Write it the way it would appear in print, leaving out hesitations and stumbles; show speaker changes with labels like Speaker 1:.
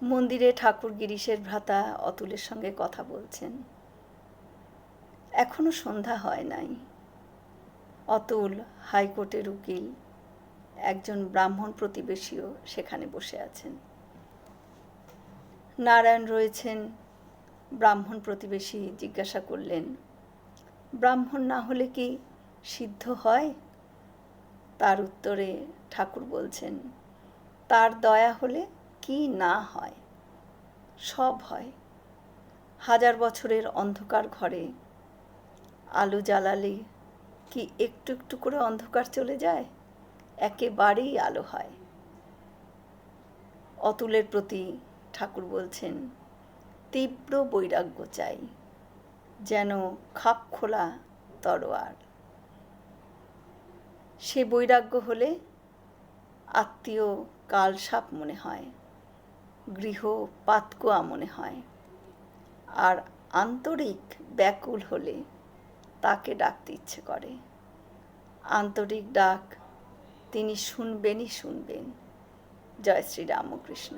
Speaker 1: মন্দিরে ঠাকুর গিরিশের ভ্রাতা অতুলের সঙ্গে কথা বলছেন। এখনো সন্ধ্যা হয় নাই। অতুল হাইকোর্টের উকিল, একজন ব্রাহ্মণ প্রতিবেশীও সেখানে বসে আছেন। নারায়ণ রয়েছেন। ব্রাহ্মণ প্রতিবেশী জিজ্ঞাসা করলেন, ব্রাহ্মণ না হলে কি সিদ্ধ হয়? তার উত্তরে ঠাকুর বলছেন, তার দয়া হলে কি না হয়, সব হয়। 1000 বছরের অন্ধকার ঘরে আলো জ্বালালে কি একটু একটু করে অন্ধকার চলে যায়? একেবারেই আলো হয়। অতুলের প্রতি ঠাকুর বলছেন, তীব্র বৈরাগ্য চাই, যেন খাপ খোলা তরোয়ার। সে বৈরাগ্য হলে আত্মীয় কালসাপ মনে হয়, গৃহ পাতকুয়া মনে হয়, আর আন্তরিক ব্যাকুল হলে তাকে ডাকতে ইচ্ছে করে। আন্তরিক ডাক তিনি শুনবেনই শুনবেন। জয় শ্রী রামকৃষ্ণ।